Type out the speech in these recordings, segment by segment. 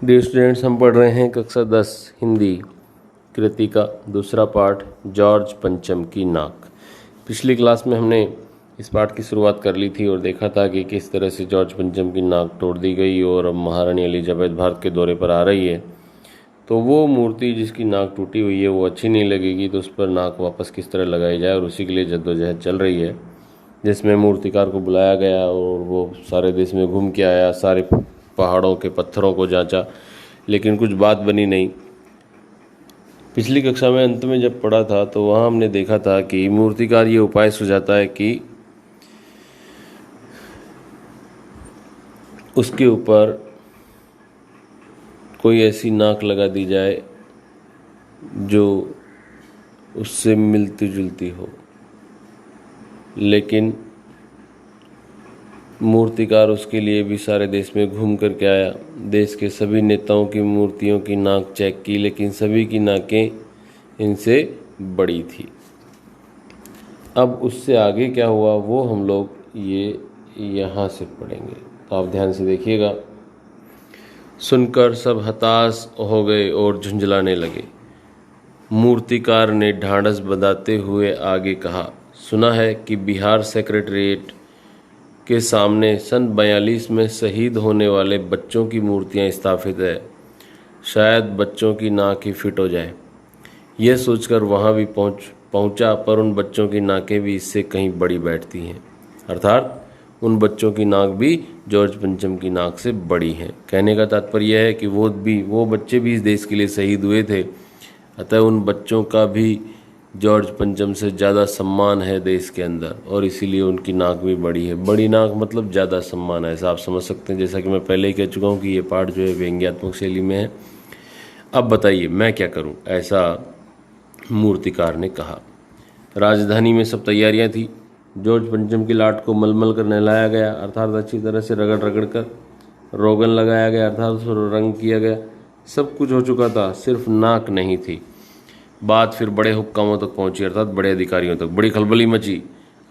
Dear students, हम पढ़ रहे हैं कक्षा 10 हिंदी कृति का दूसरा पाठ जॉर्ज पंचम की नाक। पिछली क्लास में हमने इस पाठ की शुरुआत कर ली थी और देखा था कि किस तरह से जॉर्ज पंचम की नाक तोड़ दी गई और अब महारानी एलिजाबेथ भारत के दौरे पर आ रही है। तो वो मूर्ति जिसकी नाक टूटी हुई है वो अच्छी नहीं लगेगी, तो उस पर नाक वापस किस तरह लगाई जाए, और उसी के लिए जद्दोजहद चल रही है, जिसमें मूर्तिकार को बुलाया गया और वो सारे देश में घूम के आया, सारे पहाड़ों के पत्थरों को जांचा, लेकिन कुछ बात बनी नहीं। पिछली कक्षा में अंत में जब पढ़ा था तो वहाँ हमने देखा था कि मूर्तिकार ये उपाय सुझाता है कि उसके ऊपर कोई ऐसी नाक लगा दी जाए जो उससे मिलती जुलती हो, लेकिन मूर्तिकार उसके लिए भी सारे देश में घूम कर के आया। देश के सभी नेताओं की मूर्तियों की नाक चेक की, लेकिन सभी की नाकें इनसे बड़ी थी। अब उससे आगे क्या हुआ वो हम लोग ये यहाँ से पढ़ेंगे, तो आप ध्यान से देखिएगा। सुनकर सब हताश हो गए और झुंझलाने लगे। मूर्तिकार ने ढांढस बंधाते हुए आगे कहा, सुना है कि बिहार सेक्रेटेरिएट के सामने सन 42 में शहीद होने वाले बच्चों की मूर्तियां स्थापित है। शायद बच्चों की नाक ही फिट हो जाए। यह सोचकर वहां भी पहुंचा, पर उन बच्चों की नाकें भी इससे कहीं बड़ी बैठती हैं, अर्थात उन बच्चों की नाक भी जॉर्ज पंचम की नाक से बड़ी हैं। कहने का तात्पर्य यह है कि वो बच्चे भी इस देश के लिए शहीद हुए थे, अतः उन बच्चों का भी जॉर्ज पंचम से ज़्यादा सम्मान है देश के अंदर, और इसीलिए उनकी नाक भी बड़ी है। बड़ी नाक मतलब ज़्यादा सम्मान है, ऐसा आप समझ सकते हैं। जैसा कि मैं पहले ही कह चुका हूँ कि ये पाठ जो है व्यंग्यात्मक शैली में है। अब बताइए मैं क्या करूँ, ऐसा मूर्तिकार ने कहा। राजधानी में सब तैयारियाँ थी। जॉर्ज पंचम की लाट को मलमल कर नहलाया गया, अर्थात अच्छी तरह से रगड़ रगड़ कर रोगन लगाया गया, अर्थात उसको रंग किया गया। सब कुछ हो चुका था, सिर्फ नाक नहीं थी। बात फिर बड़े हुक्कामों तक पहुंची, अर्थात बड़े अधिकारियों तक। बड़ी खलबली मची।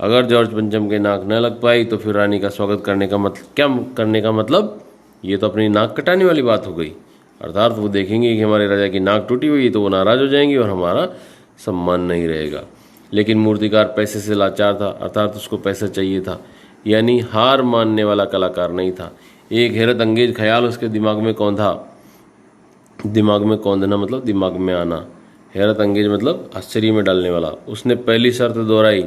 अगर जॉर्ज पंचम के नाक न लग पाई तो फिर रानी का स्वागत करने का मतलब ये तो अपनी नाक कटाने वाली बात हो गई। अर्थात वो देखेंगे कि हमारे राजा की नाक टूटी हुई है तो वो नाराज हो जाएंगे और हमारा सम्मान नहीं रहेगा। लेकिन मूर्तिकार पैसे से लाचार था, अर्थात उसको पैसा चाहिए था, यानी हार मानने वाला कलाकार नहीं था। एक हैरत अंगेज ख्याल उसके दिमाग में कौंधा। दिमाग में कौंधना मतलब दिमाग में आना, हैरत अंगेज मतलब आश्चर्य में डालने वाला। उसने पहली शर्त दोहराई।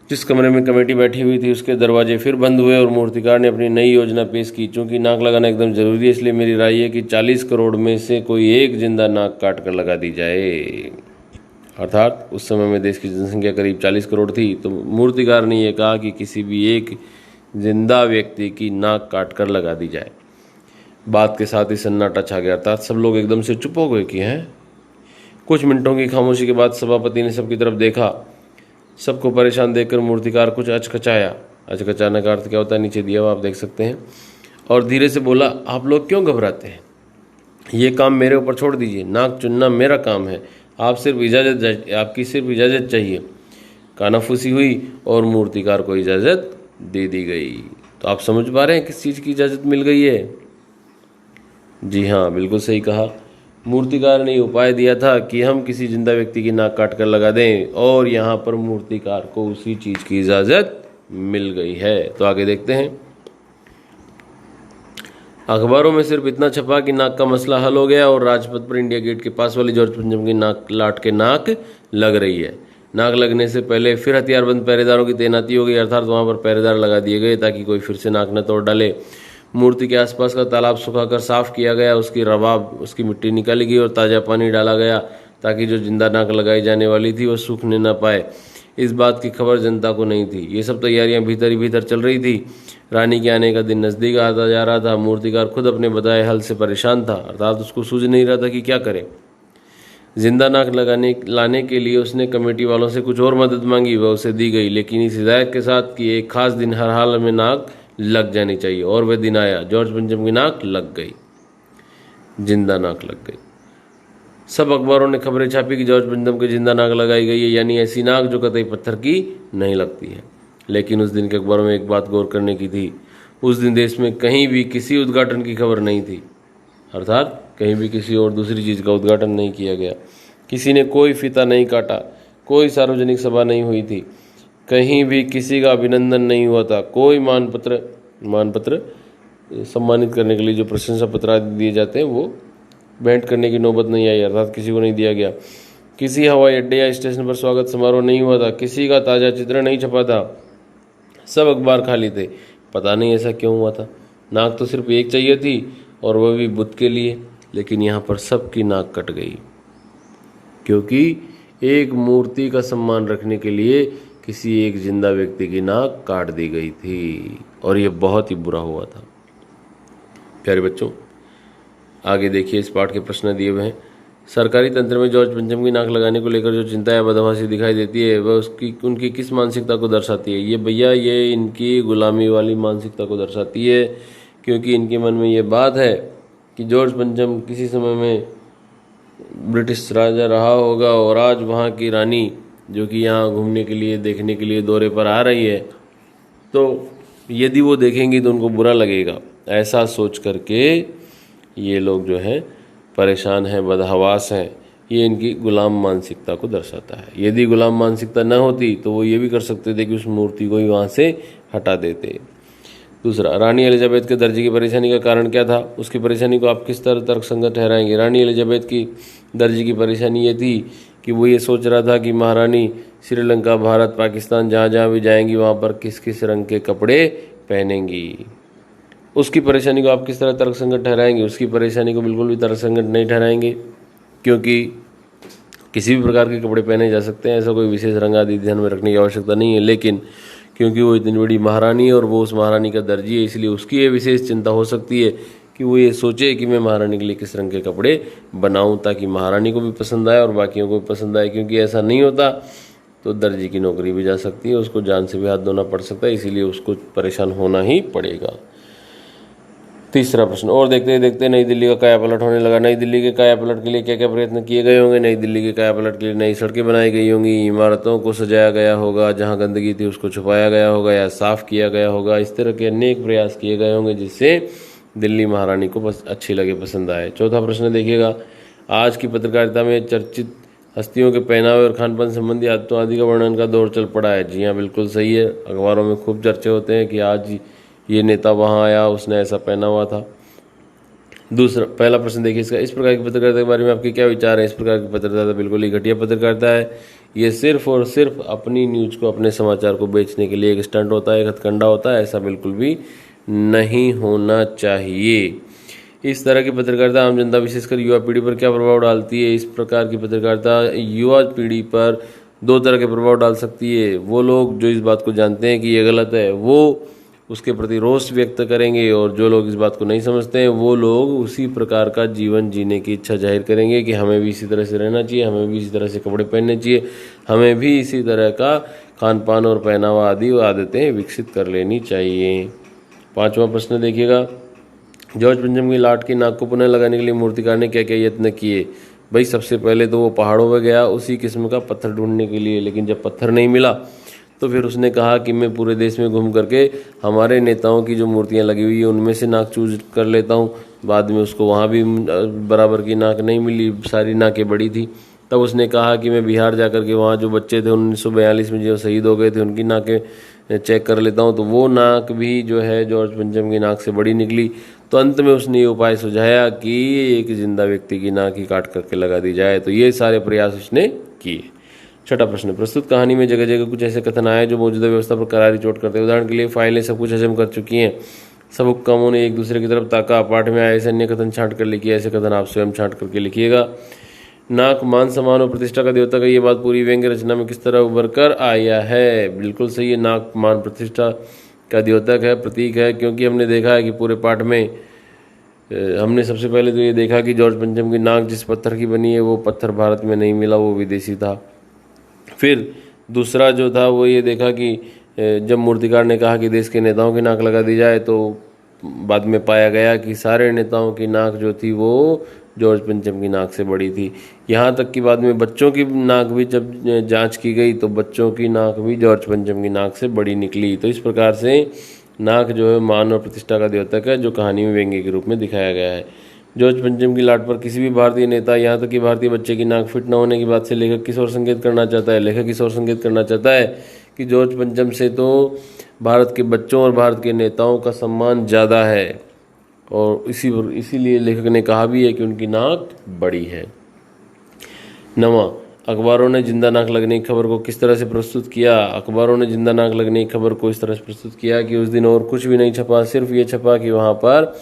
जिस कमरे में कमेटी बैठी हुई थी उसके दरवाजे फिर बंद हुए और मूर्तिकार ने अपनी नई योजना पेश की। चूंकि नाक लगाना एकदम जरूरी है, इसलिए मेरी राय है कि 40 करोड़ में से कोई एक जिंदा नाक काट कर लगा दी जाए। अर्थात उस समय में देश की जनसंख्या करीब 40 करोड़ थी, तो मूर्तिकार ने यह कहा कि किसी भी एक जिंदा व्यक्ति की नाक काट कर लगा दी जाए। बात के साथ ही सन्नाटा छा गया, अर्थात सब लोग एकदम से चुप हो गए कि हैं। कुछ मिनटों की खामोशी के बाद सभापति ने सबकी तरफ देखा। सबको परेशान देखकर मूर्तिकार कुछ अचकचाया। अचकचाने का अर्थ क्या होता है नीचे दिया हुआ आप देख सकते हैं। और धीरे से बोला, आप लोग क्यों घबराते हैं? ये काम मेरे ऊपर छोड़ दीजिए। नाक चुनना मेरा काम है, आपकी सिर्फ इजाज़त चाहिए। कानाफूसी हुई और मूर्तिकार को इजाज़त दे दी गई। तो आप समझ पा रहे हैं किस चीज़ की इजाज़त मिल गई है? जी हाँ, बिल्कुल सही कहा। मूर्तिकार ने उपाय दिया था कि हम किसी जिंदा व्यक्ति की नाक काट कर लगा दें, और यहाँ पर मूर्तिकार को उसी चीज़ की इजाज़त मिल गई है। तो आगे देखते हैं। अखबारों में सिर्फ इतना छपा कि नाक का मसला हल हो गया और राजपथ पर इंडिया गेट के पास वाली जॉर्ज पंचम की नाक लग रही है। नाक लगने से पहले फिर हथियारबंद पहरेदारों की तैनाती हो गई, अर्थात वहाँ पर पहरेदार लगा दिए गए ताकि कोई फिर से नाक न तोड़ डाले। मूर्ति के आसपास का तालाब सुखाकर साफ किया गया, उसकी मिट्टी निकाली गई और ताज़ा पानी डाला गया ताकि जो जिंदा नाक लगाई जाने वाली थी वह सूखने न पाए। इस बात की खबर जनता को नहीं थी। ये सब तैयारियां भीतर ही भीतर चल रही थी। रानी के आने का दिन नज़दीक आता जा रहा था। मूर्तिकार खुद अपने बताए हल से परेशान था, अर्थात उसको सूझ नहीं रहा था कि क्या करे। जिंदा नाक लाने के लिए उसने कमेटी वालों से कुछ और मदद मांगी, वह उसे दी गई, लेकिन इस हिदायत के साथ कि एक खास दिन हर हाल में नाक लग जानी चाहिए। और वह दिन आया, जॉर्ज पंचम की नाक लग गई, जिंदा नाक लग गई। सब अखबारों ने खबरें छापी कि जॉर्ज पंचम की जिंदा नाक लगाई गई है, यानी ऐसी नाक जो कतई पत्थर की नहीं लगती है। लेकिन उस दिन के अखबारों में एक बात गौर करने की थी। उस दिन देश में कहीं भी किसी उद्घाटन की खबर नहीं थी। अर्थात कहीं भी किसी और दूसरी चीज़ का उद्घाटन नहीं किया गया। किसी ने कोई फीता नहीं काटा, कोई सार्वजनिक सभा नहीं हुई थी, कहीं भी किसी का अभिनंदन नहीं हुआ था, कोई मानपत्र सम्मानित करने के लिए जो प्रशंसा पत्र आदि दिए जाते हैं वो भेंट करने की नौबत नहीं आई, अर्थात किसी को नहीं दिया गया। किसी हवाई अड्डे या स्टेशन पर स्वागत समारोह नहीं हुआ था, किसी का ताज़ा चित्र नहीं छपा था, सब अखबार खाली थे। पता नहीं ऐसा क्यों हुआ था। नाक तो सिर्फ एक चाहिए थी और वह भी बुद्ध के लिए, लेकिन यहाँ पर सबकी नाक कट गई, क्योंकि एक मूर्ति का सम्मान रखने के लिए किसी एक जिंदा व्यक्ति की नाक काट दी गई थी, और यह बहुत ही बुरा हुआ था। प्यारे बच्चों, आगे देखिए, इस पाठ के प्रश्न दिए हुए हैं। सरकारी तंत्र में जॉर्ज पंचम की नाक लगाने को लेकर जो चिंता या बदहवासी दिखाई देती है वह उनकी किस मानसिकता को दर्शाती है? ये भैया, ये इनकी गुलामी वाली मानसिकता को दर्शाती है, क्योंकि इनके मन में ये बात है कि जॉर्ज पंचम किसी समय में ब्रिटिश राजा रहा होगा और आज वहाँ की रानी जो कि यहाँ घूमने के लिए, देखने के लिए दौरे पर आ रही है, तो यदि वो देखेंगी तो उनको बुरा लगेगा। ऐसा सोच करके ये लोग जो है परेशान हैं, बदहवास हैं। ये इनकी गुलाम मानसिकता को दर्शाता है। यदि गुलाम मानसिकता न होती तो वो ये भी कर सकते थे कि उस मूर्ति को ही वहाँ से हटा देते। दूसरा, रानी एलिजाबेथ के दर्जे की परेशानी का कारण क्या था? उसकी परेशानी को आप किस तरह तर्कसंगत ठहराएंगे? रानी एलिजाबेथ की दर्जे की परेशानी ये थी कि वो ये सोच रहा था कि महारानी श्रीलंका, भारत, पाकिस्तान जहाँ जहाँ भी जाएंगी वहाँ पर किस किस रंग के कपड़े पहनेंगी। उसकी परेशानी को आप किस तरह तर्कसंगत ठहराएंगे? उसकी परेशानी को बिल्कुल भी तर्कसंगत नहीं ठहराएंगे, क्योंकि किसी भी प्रकार के कपड़े पहने जा सकते हैं, ऐसा कोई विशेष रंग आदि ध्यान में रखने की आवश्यकता नहीं है। लेकिन क्योंकि वो इतनी बड़ी महारानी है और वो उस महारानी का दर्जी है, इसलिए उसकी ये विशेष चिंता हो सकती है कि वो ये सोचे कि मैं महारानी के लिए किस रंग के कपड़े बनाऊं ताकि महारानी को भी पसंद आए और बाकियों को भी पसंद आए। क्योंकि ऐसा नहीं होता तो दर्जी की नौकरी भी जा सकती है, उसको जान से भी हाथ धोना पड़ सकता है, इसीलिए उसको परेशान होना ही पड़ेगा। तीसरा प्रश्न, और देखते देखते नई दिल्ली का कायापलट होने लगा। नई दिल्ली के कायापलट के लिए क्या क्या प्रयत्न किए गए होंगे? नई दिल्ली के कायापलट के लिए नई सड़कें बनाई गई होंगी, इमारतों को सजाया गया होगा, जहां गंदगी थी उसको छुपाया गया होगा या साफ किया गया होगा। इस तरह के अनेक प्रयास किए गए होंगे जिससे दिल्ली महारानी को अच्छी लगे, पसंद आए। चौथा प्रश्न देखिएगा, आज की पत्रकारिता में चर्चित हस्तियों के पहनावे और खान पान संबंधी आदतों आदि का वर्णन का दौर चल पड़ा है। जी हाँ, बिल्कुल सही है। अखबारों में खूब चर्चे होते हैं कि आज ये नेता वहाँ आया, उसने ऐसा पहना हुआ था। दूसरा, पहला प्रश्न देखिए इसका, इस प्रकार की पत्रकारिता के बारे में आपके क्या विचार है? इस प्रकार की पत्रकारिता बिल्कुल ही घटिया पत्रकारिता है। ये सिर्फ और सिर्फ अपनी न्यूज़ को, अपने समाचार को बेचने के लिए एक स्टंट होता है, एक हथकंडा होता है। ऐसा बिल्कुल भी नहीं होना चाहिए। इस तरह की पत्रकारिता आम जनता, विशेषकर युवा पीढ़ी पर क्या प्रभाव डालती है? इस प्रकार की पत्रकारिता युवा पीढ़ी पर दो तरह के प्रभाव डाल सकती है। वो लोग जो इस बात को जानते हैं कि ये गलत है, वो उसके प्रति रोष व्यक्त करेंगे, और जो लोग इस बात को नहीं समझते हैं वो लोग उसी प्रकार का जीवन जीने की इच्छा जाहिर करेंगे कि हमें भी इसी तरह से रहना चाहिए, हमें भी इसी तरह से कपड़े पहनने चाहिए, हमें भी इसी तरह का खान पान और पहनावा आदि आदतें विकसित कर लेनी चाहिए। पांचवा प्रश्न देखिएगा, जॉर्ज पंचम की लाट की नाक को पुनः लगाने के लिए मूर्तिकार ने क्या क्या यत्न किए? भाई, सबसे पहले तो वो पहाड़ों में गया उसी किस्म का पत्थर ढूंढने के लिए, लेकिन जब पत्थर नहीं मिला तो फिर उसने कहा कि मैं पूरे देश में घूम करके हमारे नेताओं की जो मूर्तियां लगी हुई है उनमें से नाक चूज कर लेता हूँ। बाद में उसको वहाँ भी बराबर की नाक नहीं मिली, सारी नाकें बड़ी थी। तब उसने कहा कि मैं बिहार जा कर के वहाँ जो बच्चे थे 1942 में जो शहीद हो गए थे उनकी नाकें चेक कर लेता हूँ, तो वो नाक भी जो है जॉर्ज पंचम की नाक से बड़ी निकली। तो अंत में उसने ये उपाय सुझाया कि एक जिंदा व्यक्ति की नाक ही काट करके लगा दी जाए। तो ये सारे प्रयास उसने किए। छठा प्रश्न, प्रस्तुत कहानी में जगह जगह कुछ ऐसे कथन आए जो मौजूदा व्यवस्था पर करारी चोट करते हैं। उदाहरण के लिए, फाइलें सब कुछ हजम कर चुकी हैं, सब हुक्कामों ने एक दूसरे की तरफ ताका, पाठ में आए ऐसे अन्य कथन छांट कर लिखिए। ऐसे कथन आप स्वयं छांट करके लिखिएगा। नाक मान, सम्मान और प्रतिष्ठा का देवता का ये बात पूरी व्यंग्य रचना में किस तरह उभर कर आया है? बिल्कुल सही है, नाक मान प्रतिष्ठा का द्योतक है, प्रतीक है, क्योंकि हमने देखा है कि पूरे पाठ में हमने सबसे पहले तो ये देखा कि जॉर्ज पंचम की नाक जिस पत्थर की बनी है वो पत्थर भारत में नहीं मिला, वो विदेशी था। फिर दूसरा जो था वो ये देखा कि जब मूर्तिकार ने कहा कि देश के नेताओं की नाक लगा दी जाए, तो बाद में पाया गया कि सारे नेताओं की नाक जो थी वो जॉर्ज पंचम की नाक से बड़ी थी। यहाँ तक कि बाद में बच्चों की नाक भी जब जांच की गई तो बच्चों की नाक भी जॉर्ज पंचम की नाक से बड़ी निकली। तो इस प्रकार से नाक जो है मान और प्रतिष्ठा का द्योतक है, जो कहानी में व्यंग्य के रूप में दिखाया गया है। जॉर्ज पंचम की लाट पर किसी भी भारतीय नेता, यहाँ तक कि भारतीय बच्चे की नाक फिट न होने की बात से लेखक किस ओर संकेत करना चाहता है? लेखक इस ओर संकेत करना चाहता है कि जॉर्ज पंचम से तो भारत के बच्चों और भारत के नेताओं का सम्मान ज़्यादा है, और इसीलिए लेखक ने कहा भी है कि उनकी नाक बड़ी है। 9वां, अखबारों ने जिंदा नाक लगने की खबर को किस तरह से प्रस्तुत किया? अखबारों ने जिंदा नाक लगने की खबर को इस तरह से प्रस्तुत किया कि उस दिन और कुछ भी नहीं छपा, सिर्फ ये छपा कि वहाँ पर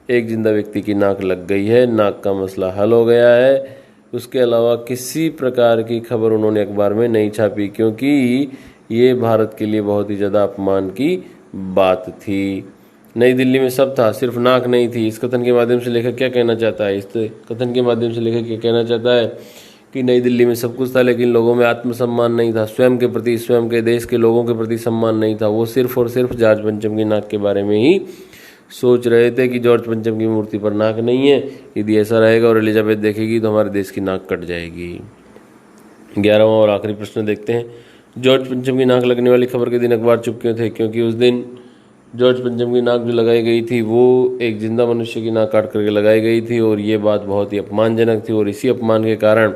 एक जिंदा व्यक्ति की नाक लग गई है, नाक का मसला हल हो गया है। उसके अलावा किसी प्रकार की खबर उन्होंने अखबार में नहीं छापी, क्योंकि ये भारत के लिए बहुत ही ज़्यादा अपमान की बात थी। नई दिल्ली में सब था, सिर्फ नाक नहीं थी। इस कथन के माध्यम से लेखक क्या कहना चाहता है? इस कथन के माध्यम से लेखक क्या कहना चाहता है कि नई दिल्ली में सब कुछ था, लेकिन लोगों में आत्मसम्मान नहीं था, स्वयं के प्रति, स्वयं के देश के लोगों के प्रति सम्मान नहीं था। वो सिर्फ और सिर्फ जॉर्ज पंचम की नाक के बारे में ही सोच रहे थे कि जॉर्ज पंचम की मूर्ति पर नाक नहीं है, यदि ऐसा रहेगा और एलिजाबेथ देखेगी तो हमारे देश की नाक कट जाएगी। 11वां और आखिरी प्रश्न देखते हैं। जॉर्ज पंचम की नाक लगने वाली खबर के दिन अखबार चुप क्यों थे? क्योंकि उस दिन जॉर्ज पंचम की नाक जो लगाई गई थी वो एक जिंदा मनुष्य की नाक काट करके लगाई गई थी, और ये बात बहुत ही अपमानजनक थी, और इसी अपमान के कारण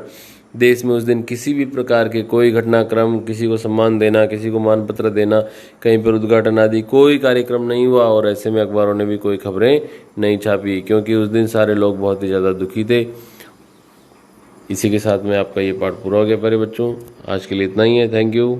देश में उस दिन किसी भी प्रकार के कोई घटनाक्रम, किसी को सम्मान देना, किसी को मान पत्र देना, कहीं पर उद्घाटन आदि कोई कार्यक्रम नहीं हुआ, और ऐसे में अखबारों ने भी कोई खबरें नहीं छापी, क्योंकि उस दिन सारे लोग बहुत ही ज़्यादा दुखी थे। इसी के साथ में आपका ये पाठ पूरा हो गया प्यारे बच्चों। आज के लिए इतना ही है। Thank you.